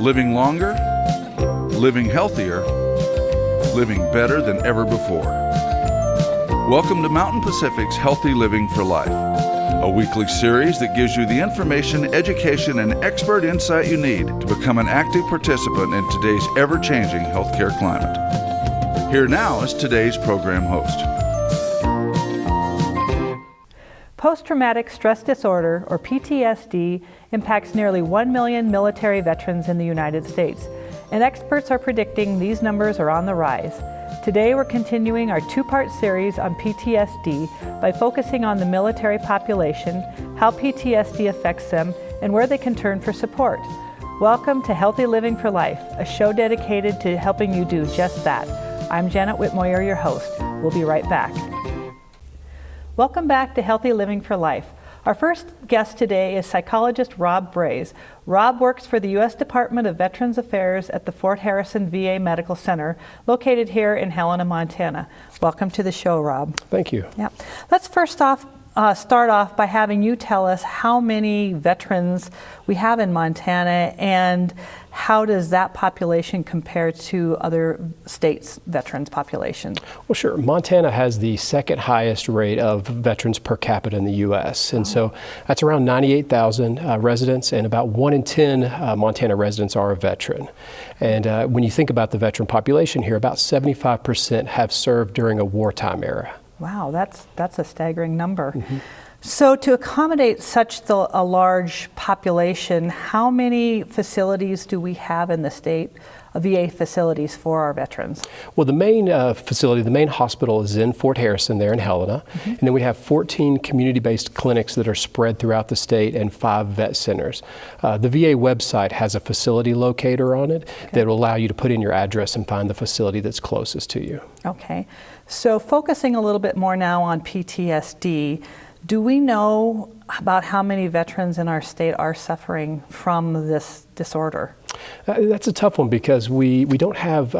Living longer, living healthier, living better than ever before. Welcome to Mountain Pacific's Healthy Living for Life, a weekly series that gives you the information, education, and expert insight you need to become an active participant in today's ever-changing healthcare climate. Here now is today's program host. Post-traumatic stress disorder, or PTSD, impacts nearly 1 million military veterans in the United States, and experts are predicting these numbers are on the rise. Today we're continuing our two-part series on PTSD by focusing on the military population, how PTSD affects them, and where they can turn for support. Welcome to Healthy Living for Life, a show dedicated to helping you do just that. I'm Janet Whitmoyer, your host. We'll be right back. Welcome back to Healthy Living for Life. Our first guest today is psychologist Rob Braze. Rob works for the U.S. Department of Veterans Affairs at the Fort Harrison VA Medical Center, located here in Helena, Montana. Welcome to the show, Rob. Thank you. Yeah. Let's first off start off by having you tell us how many veterans we have in Montana and how does that population compare to other states' veterans population? Well, sure. Montana has the second highest rate of veterans per capita in the U.S. And so that's around 98,000 residents, and about 1 in 10 Montana residents are a veteran. And when you think about the veteran population here, about 75% have served during a wartime era. Wow, that's a staggering number. Mm-hmm. So to accommodate such a large population, how many facilities do we have in the state, VA facilities for our veterans? Well, the main facility, the main hospital is in Fort Harrison there in Helena. Mm-hmm. And then we have 14 community-based clinics that are spread throughout the state and 5 vet centers. The VA website has a facility locator on it that will allow you to put in your address and find the facility that's closest to you. Okay. So focusing a little bit more now on PTSD, do we know about how many veterans in our state are suffering from this disorder? That's a tough one because we don't have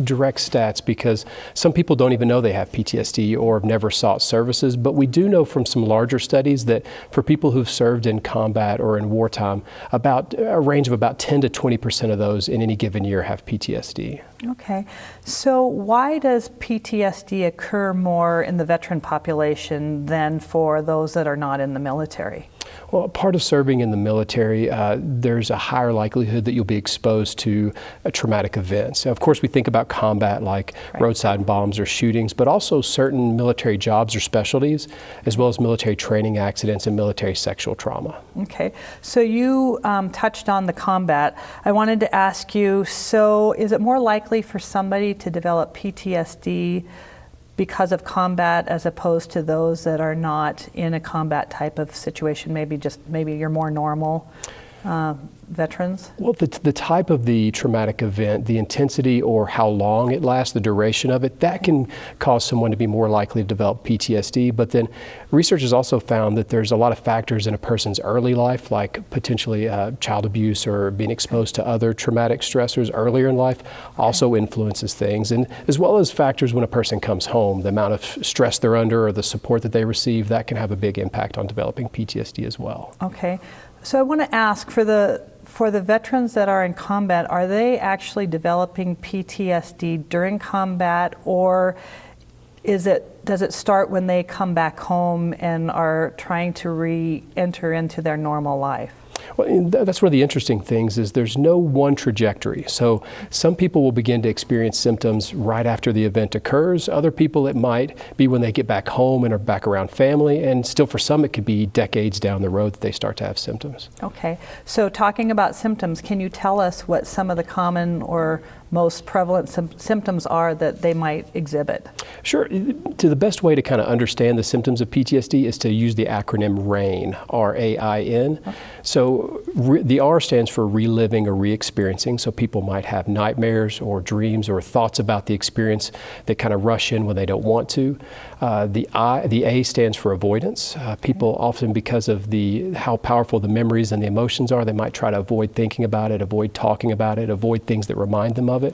direct stats because some people don't even know they have PTSD or have never sought services, but we do know from some larger studies that for people who've served in combat or in wartime, about a range of about 10 to 20% of those in any given year have PTSD. Okay, so why does PTSD occur more in the veteran population than for those that are not in the military? Well, part of serving in the military, there's a higher likelihood that you'll be exposed to traumatic events. Of course, we think about combat like roadside bombs or shootings, but also certain military jobs or specialties, as well as military training accidents and military sexual trauma. Okay, so you touched on the combat. I wanted to ask you, so is it more likely for somebody to develop PTSD because of combat as opposed to those that are not in a combat type of situation, maybe you're more normal veterans? Well, the type of the traumatic event, the intensity or how long it lasts, the duration of it, that can cause someone to be more likely to develop PTSD. But then research has also found that there's a lot of factors in a person's early life, like potentially child abuse or being exposed to other traumatic stressors earlier in life also influences things. And as well as factors when a person comes home, the amount of stress they're under or the support that they receive, that can have a big impact on developing PTSD as well. Okay. So I want to ask, for the veterans that are in combat, are they actually developing PTSD during combat, or does it start when they come back home and are trying to re-enter into their normal life? Well, that's one of the interesting things is there's no one trajectory. So some people will begin to experience symptoms right after the event occurs. Other people, it might be when they get back home and are back around family. And still for some, it could be decades down the road that they start to have symptoms. Okay. So talking about symptoms, can you tell us what some of the common or most prevalent symptoms are that they might exhibit? Sure. To the best way to kind of understand the symptoms of PTSD is to use the acronym RAIN, R-A-I-N. Okay. So the R stands for reliving or re-experiencing. So people might have nightmares or dreams or thoughts about the experience that kind of rush in when they don't want to. The A stands for avoidance. People often, because of how powerful the memories and the emotions are, they might try to avoid thinking about it, avoid talking about it, avoid things that remind them of it.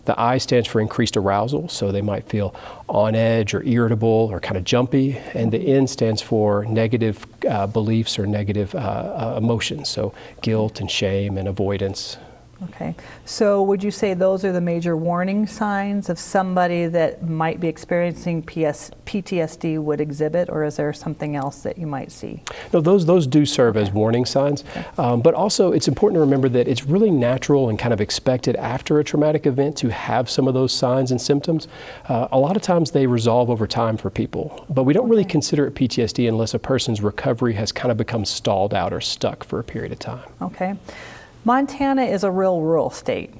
The I stands for increased arousal, so they might feel on edge or irritable or kind of jumpy. And the N stands for negative beliefs or negative emotions, so guilt and shame and avoidance. Okay, so would you say those are the major warning signs of somebody that might be experiencing PTSD would exhibit, or is there something else that you might see? No, those do serve as warning signs, but also it's important to remember that it's really natural and kind of expected after a traumatic event to have some of those signs and symptoms. A lot of times they resolve over time for people, but we don't really consider it PTSD unless a person's recovery has kind of become stalled out or stuck for a period of time. Okay. Montana is a real rural state.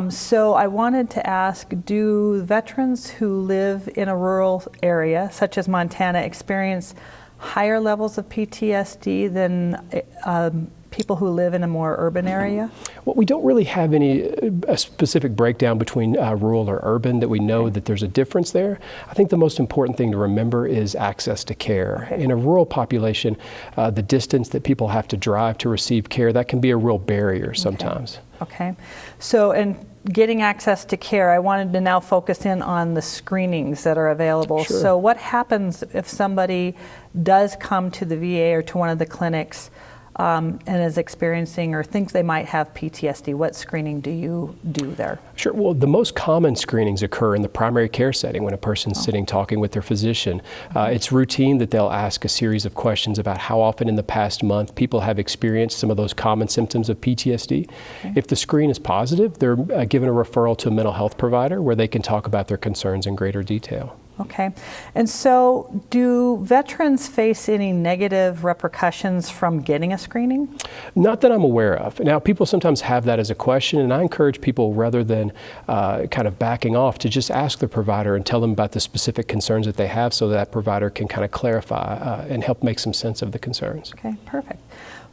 So I wanted to ask, do veterans who live in a rural area, such as Montana, experience higher levels of PTSD than people who live in a more urban area? Well, we don't really have a specific breakdown between rural or urban that we know that there's a difference there. I think the most important thing to remember is access to care. In a rural population, the distance that people have to drive to receive care, that can be a real barrier sometimes. Okay. So, and getting access to care, I wanted to now focus in on the screenings that are available. Sure. So what happens if somebody does come to the VA or to one of the clinics and is experiencing or thinks they might have PTSD? What screening do you do there? Sure. Well, the most common screenings occur in the primary care setting when a person's sitting talking with their physician. It's routine that they'll ask a series of questions about how often in the past month people have experienced some of those common symptoms of PTSD. If the screen is positive, they're given a referral to a mental health provider where they can talk about their concerns in greater detail. Okay. And so do veterans face any negative repercussions from getting a screening? Not that I'm aware of. Now, people sometimes have that as a question, and I encourage people, rather than kind of backing off, to just ask the provider and tell them about the specific concerns that they have so that provider can kind of clarify and help make some sense of the concerns. Okay, perfect.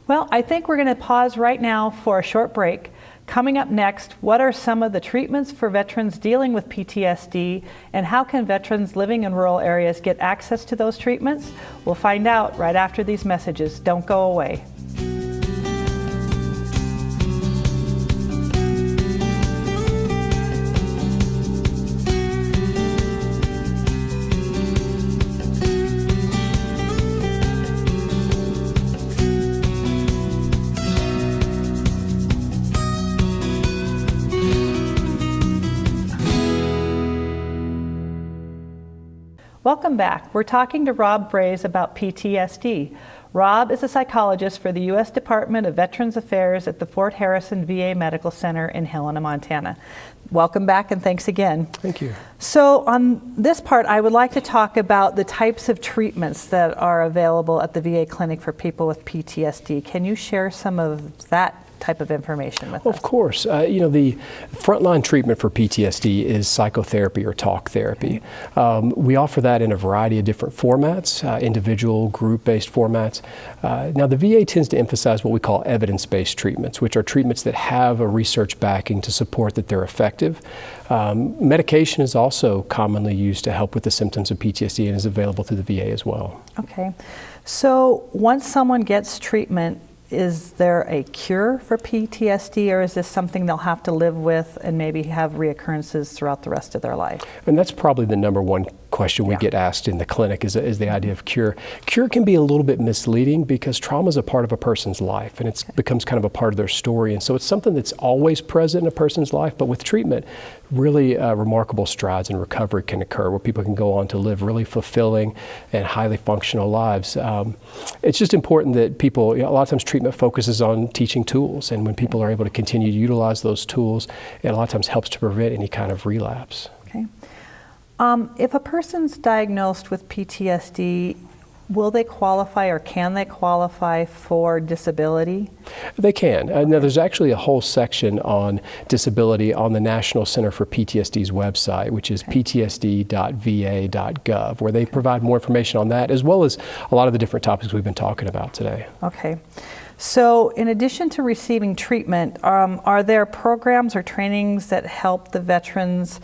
Well, I think we're going to pause right now for a short break. Coming up next, what are some of the treatments for veterans dealing with PTSD, and how can veterans living in rural areas get access to those treatments? We'll find out right after these messages. Don't go away. Welcome back. We're talking to Rob Braze about PTSD. Rob is a psychologist for the U.S. Department of Veterans Affairs at the Fort Harrison VA Medical Center in Helena, Montana. Welcome back, and thanks again. Thank you. So on this part, I would like to talk about the types of treatments that are available at the VA clinic for people with PTSD. Can you share some of that type of information with us? Of course. The frontline treatment for PTSD is psychotherapy or talk therapy. We offer that in a variety of different formats, individual, group-based formats. Now, the VA tends to emphasize what we call evidence-based treatments, which are treatments that have a research backing to support that they're effective. Medication is also commonly used to help with the symptoms of PTSD and is available through the VA as well. Okay. So once someone gets treatment, is there a cure for PTSD, or is this something they'll have to live with and maybe have reoccurrences throughout the rest of their life? And that's probably the number one question we get asked in the clinic is the idea of cure. Cure can be a little bit misleading because trauma is a part of a person's life and it becomes kind of a part of their story. And so it's something that's always present in a person's life, but with treatment, really remarkable strides in recovery can occur where people can go on to live really fulfilling and highly functional lives. It's just important that people, a lot of times treatment focuses on teaching tools, and when people are able to continue to utilize those tools, it a lot of times helps to prevent any kind of relapse. Okay. If a person's diagnosed with PTSD, will they qualify or can they qualify for disability? They can. Now, there's actually a whole section on disability on the National Center for PTSD's website, which is ptsd.va.gov, where they provide more information on that, as well as a lot of the different topics we've been talking about today. Okay. So in addition to receiving treatment, are there programs or trainings that help the veterans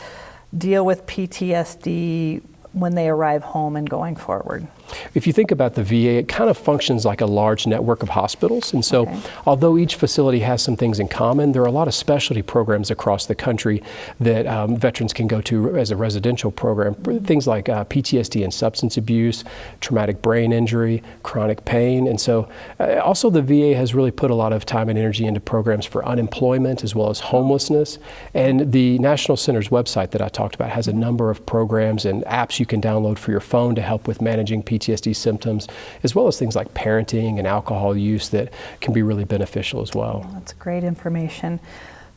deal with PTSD when they arrive home and going forward? If you think about the VA, it kind of functions like a large network of hospitals. And so although each facility has some things in common, there are a lot of specialty programs across the country that veterans can go to as a residential program. Things like PTSD and substance abuse, traumatic brain injury, chronic pain. And so also the VA has really put a lot of time and energy into programs for unemployment as well as homelessness. And the National Center's website that I talked about has a number of programs and apps you can download for your phone to help with managing PTSD symptoms, as well as things like parenting and alcohol use that can be really beneficial as well. That's great information.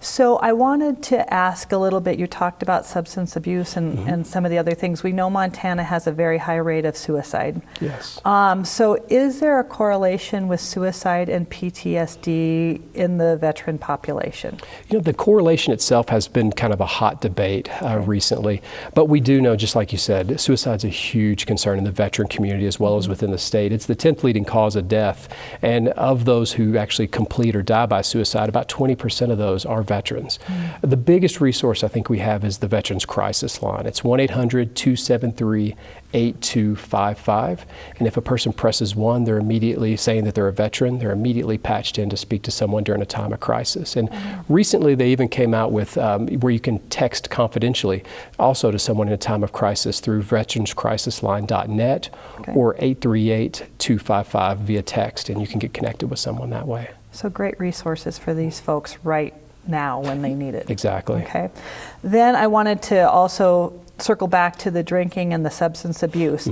So I wanted to ask a little bit, you talked about substance abuse and some of the other things. We know Montana has a very high rate of suicide. Yes. So is there a correlation with suicide and PTSD in the veteran population? You know, the correlation itself has been kind of a hot debate recently, but we do know, just like you said, suicide's a huge concern in the veteran community as well as within the state. It's the 10th leading cause of death, and of those who actually complete or die by suicide, about 20% of those are veterans. The biggest resource I think we have is the Veterans Crisis Line. It's 1-800-273-8255. And if a person presses 1, they're immediately saying that they're a veteran. They're immediately patched in to speak to someone during a time of crisis. And recently they even came out with where you can text confidentially also to someone in a time of crisis through veteranscrisisline.net or 838-255 via text, and you can get connected with someone that way. So great resources for these folks right now when they need it. Exactly. Okay. Then I wanted to also circle back to the drinking and the substance abuse.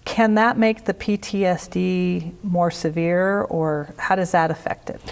Can that make the PTSD more severe, or how does that affect it?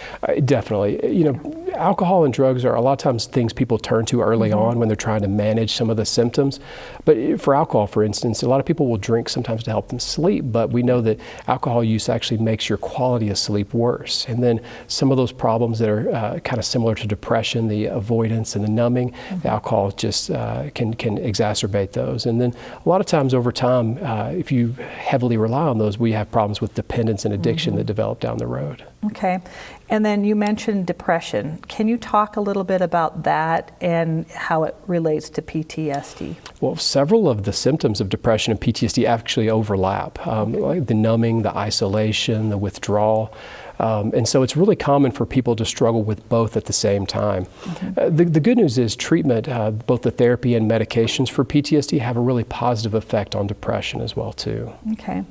Definitely. You know, alcohol and drugs are a lot of times things people turn to early on when they're trying to manage some of the symptoms. But for alcohol, for instance, a lot of people will drink sometimes to help them sleep, but we know that alcohol use actually makes your quality of sleep worse. And then some of those problems that are kind of similar to depression, the avoidance and the numbing, the alcohol just can exacerbate those. And then a lot of times over time, if you heavily rely on those, we have problems with dependence and addiction that develop down the road. Okay. And then you mentioned depression. Can you talk a little bit about that and how it relates to PTSD? Well, several of the symptoms of depression and PTSD actually overlap, like the numbing, the isolation, the withdrawal. And so it's really common for people to struggle with both at the same time. The good news is treatment, both the therapy and medications for PTSD have a really positive effect on depression as well too. Okay.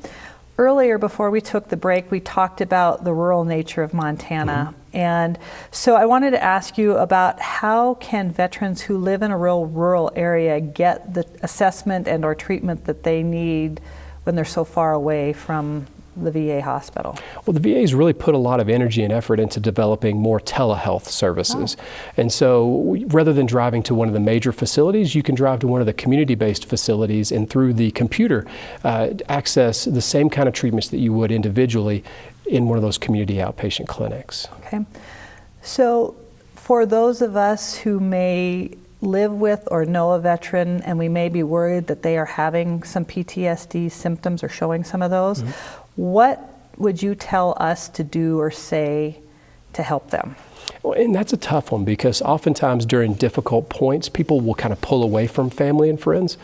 Earlier, before we took the break, we talked about the rural nature of Montana. And so I wanted to ask you about how can veterans who live in a real rural area get the assessment and or treatment that they need when they're so far away from the VA hospital? Well, the VA's really put a lot of energy and effort into developing more telehealth services. And so rather than driving to one of the major facilities, you can drive to one of the community-based facilities and through the computer access the same kind of treatments that you would individually in one of those community outpatient clinics. Okay. So for those of us who may live with or know a veteran and we may be worried that they are having some PTSD symptoms or showing some of those, what would you tell us to do or say to help them? Well, and that's a tough one because oftentimes during difficult points, people will kind of pull away from family and friends.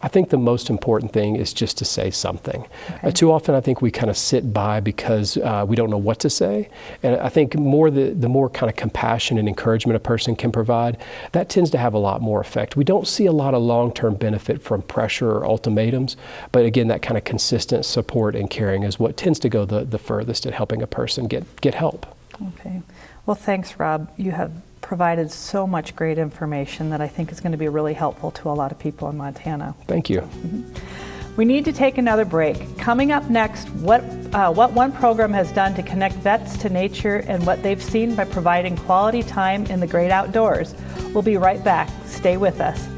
I think the most important thing is just to say something. Too often I think we kind of sit by because we don't know what to say. And I think the more kind of compassion and encouragement a person can provide, that tends to have a lot more effect. We don't see a lot of long-term benefit from pressure or ultimatums, but again, that kind of consistent support and caring is what tends to go the furthest at helping a person get help. Okay. Well, thanks, Rob. You have provided so much great information that I think is going to be really helpful to a lot of people in Montana. Thank you. We need to take another break. Coming up next, what one program has done to connect vets to nature and what they've seen by providing quality time in the great outdoors. We'll be right back. Stay with us.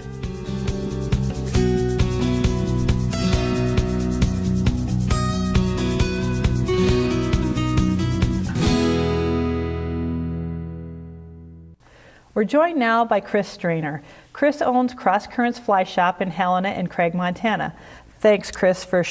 We're joined now by Chris Strainer. Chris owns Crosscurrents Fly Shop in Helena and Craig, Montana. Thanks, Chris, for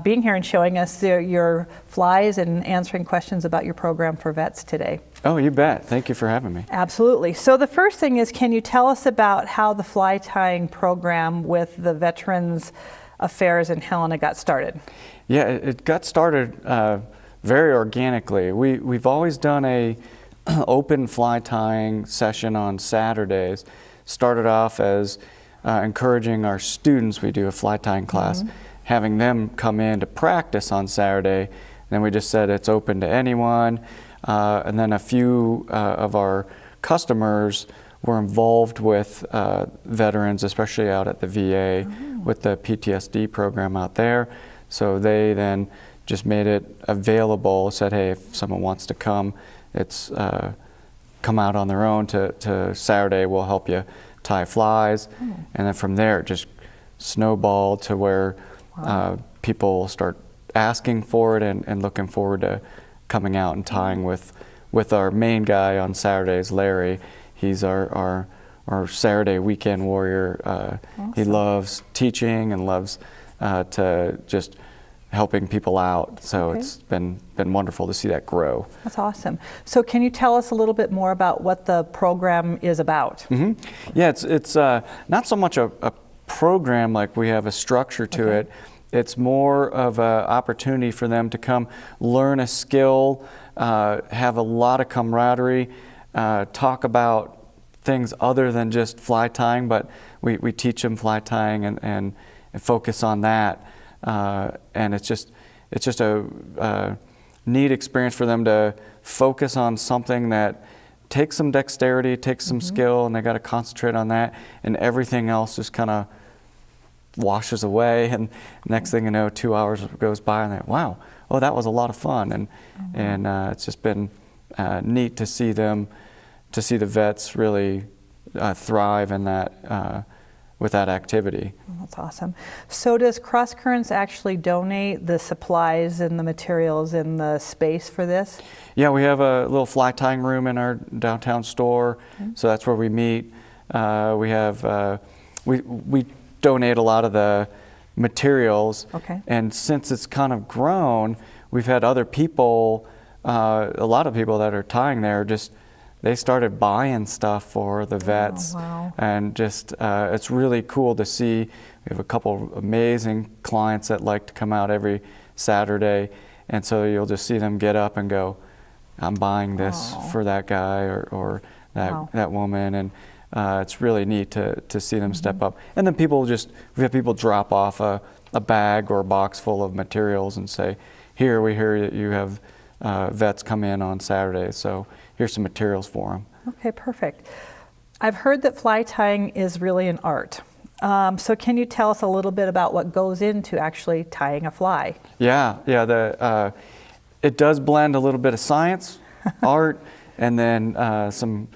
being here and showing us your flies and answering questions about your program for vets today. Oh, you bet. Thank you for having me. Absolutely. So the first thing is, can you tell us about how the fly tying program with the veterans affairs in Helena got started? Yeah, it got started very organically. We've always done a open fly tying session on Saturdays. Started off as encouraging our students. We do a fly tying class, having them come in to practice on Saturday. Then we just said it's open to anyone. And then a few of our customers were involved with veterans, especially out at the VA with the PTSD program out there. So they then just made it available, said, hey, if someone wants to come, it's come out on their own to Saturday, we'll help you tie flies. And then from there, it just snowballed to where people start asking for it and looking forward to coming out and tying with our main guy on Saturdays, Larry. He's our Saturday weekend warrior. Awesome. He loves teaching and loves to just helping people out. So it's been wonderful to see that grow. That's awesome. So can you tell us a little bit more about what the program is about? Yeah, it's not so much a program like we have a structure to it. It's more of an opportunity for them to come learn a skill, have a lot of camaraderie, talk about things other than just fly tying, but we teach them fly tying and focus on that. And it's just a neat experience for them to focus on something that takes some dexterity, takes some skill, and they got to concentrate on that, and everything else just kind of washes away. And next thing you know, 2 hours goes by, and they're, wow, oh, that was a lot of fun. And it's just been neat to see them, to see the vets really thrive in that. With that activity. That's awesome. So does Crosscurrents actually donate the supplies and the materials and the space for this? Yeah, we have a little fly tying room in our downtown store, so that's where we meet. We have we donate a lot of the materials, and since it's kind of grown, we've had other people, a lot of people that are tying there just. They started buying stuff for the vets, and just it's really cool to see. We have a couple amazing clients that like to come out every Saturday, and so you'll just see them get up and go, I'm buying this for that guy or that woman, and it's really neat to see them step up. And then we have people drop off a bag or a box full of materials and say, here, we hear that you have vets come in on Saturdays, so here's some materials for them. Okay, perfect. I've heard that fly tying is really an art. So can you tell us a little bit about what goes into actually tying a fly? Yeah. It does blend a little bit of science, art, and then some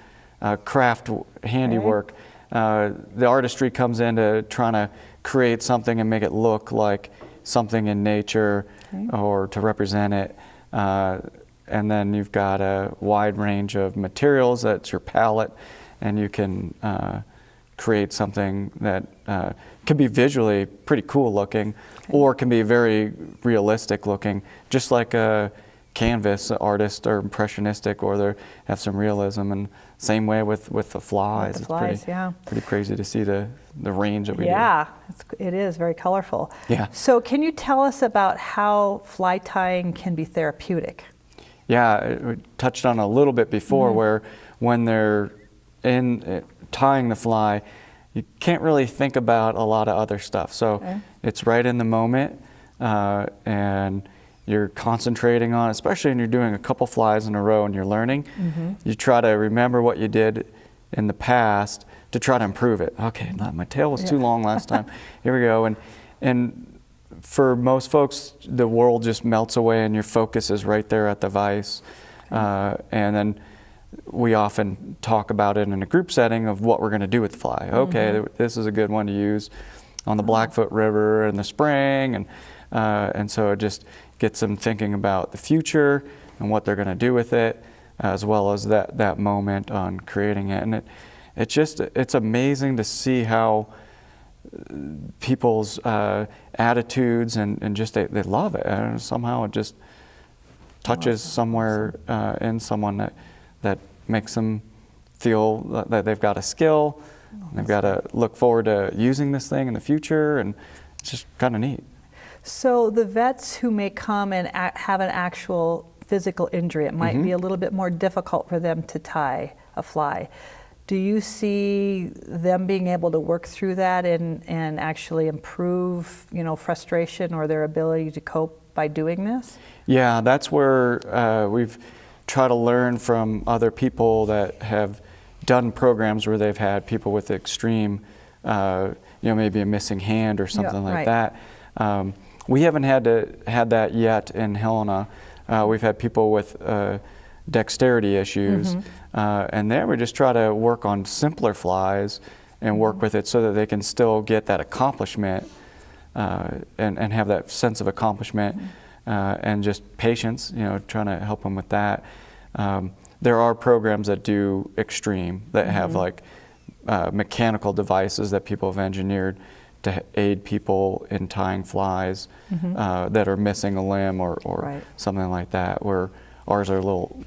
craft handiwork. The artistry comes into trying to create something and make it look like something in nature or to represent it. And then you've got a wide range of materials. That's your palette, and you can create something that can be visually pretty cool looking, or can be very realistic looking, just like a canvas artist or impressionistic, or they have some realism. And same way with the flies. With the flies, it's pretty crazy to see the range that we do. Yeah, it is very colorful. Yeah. So can you tell us about how fly tying can be therapeutic? Yeah, we touched on a little bit before where when they're tying the fly, you can't really think about a lot of other stuff. So it's right in the moment, and you're concentrating on, especially when you're doing a couple flies in a row and you're learning, you try to remember what you did in the past to try to improve it. Okay, my tail was too long last time. Here we go. And for most folks, the world just melts away and your focus is right there at the vise. And then we often talk about it in a group setting of what we're going to do with the fly. Okay, this is a good one to use on the Blackfoot River in the spring. And so it just gets them thinking about the future and what they're going to do with it, as well as that moment on creating it. And it's amazing to see how people's attitudes and just they love it, and somehow it just touches somewhere in someone that makes them feel that they've got a skill, they've got to look forward to using this thing in the future, and it's just kind of neat. So the vets who may come and have an actual physical injury, it might be a little bit more difficult for them to tie a fly. Do you see them being able to work through that and actually improve, frustration or their ability to cope by doing this? Yeah, that's where we've tried to learn from other people that have done programs where they've had people with extreme, maybe a missing hand or something like that. We haven't had that yet in Helena. We've had people with dexterity issues, and there we just try to work on simpler flies and work with it so that they can still get that accomplishment and have that sense of accomplishment and just patience, trying to help them with that. There are programs that do extreme, that have like mechanical devices that people have engineered to aid people in tying flies that are missing a limb or something like that, where ours are a little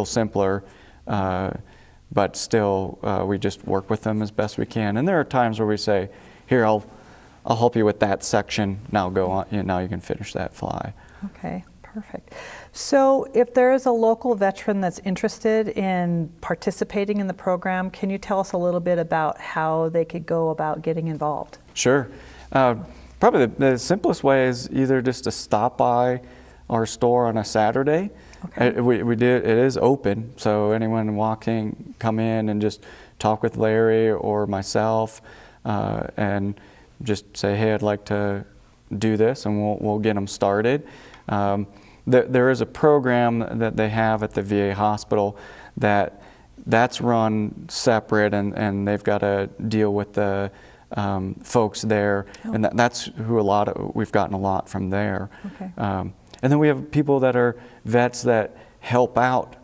simpler, but still we just work with them as best we can. And there are times where we say, here, I'll help you with that section, now go on, now you can finish that fly. Okay, perfect. So if there is a local veteran that's interested in participating in the program, can you tell us a little bit about how they could go about getting involved? Sure. Probably the simplest way is either just to stop by our store on a Saturday. Okay. It is open, so anyone walking, come in and just talk with Larry or myself and just say, hey, I'd like to do this, and we'll get them started. There is a program that they have at the VA hospital that's run separate, and they've got to deal with the folks there, and that's who we've gotten a lot from there. Okay. And then we have people that are vets that help out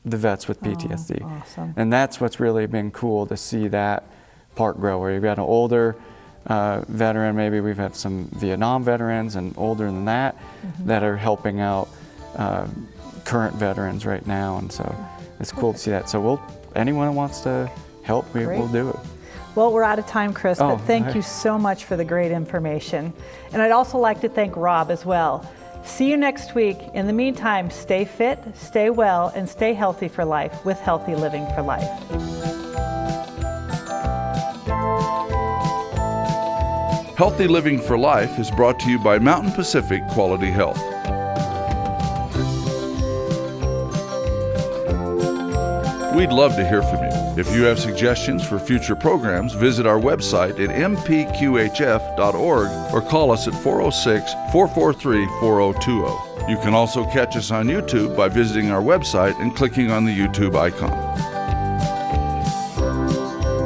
the vets with PTSD. Oh, awesome. And that's what's really been cool to see that part grow, where you've got an older veteran, maybe we've had some Vietnam veterans and older than that, that are helping out current veterans right now. And so it's cool to see that. So anyone who wants to help, we'll do it. Well, we're out of time, Chris, but thank you so much for the great information. And I'd also like to thank Rob as well. See you next week. In the meantime, stay fit, stay well, and stay healthy for life with Healthy Living for Life. Healthy Living for Life is brought to you by Mountain Pacific Quality Health. We'd love to hear from you. If you have suggestions for future programs, visit our website at mpqhf.org or call us at 406-443-4020. You can also catch us on YouTube by visiting our website and clicking on the YouTube icon.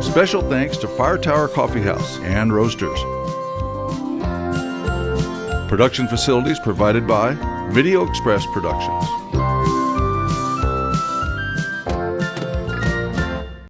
Special thanks to Fire Tower Coffee House and Roasters. Production facilities provided by Video Express Productions.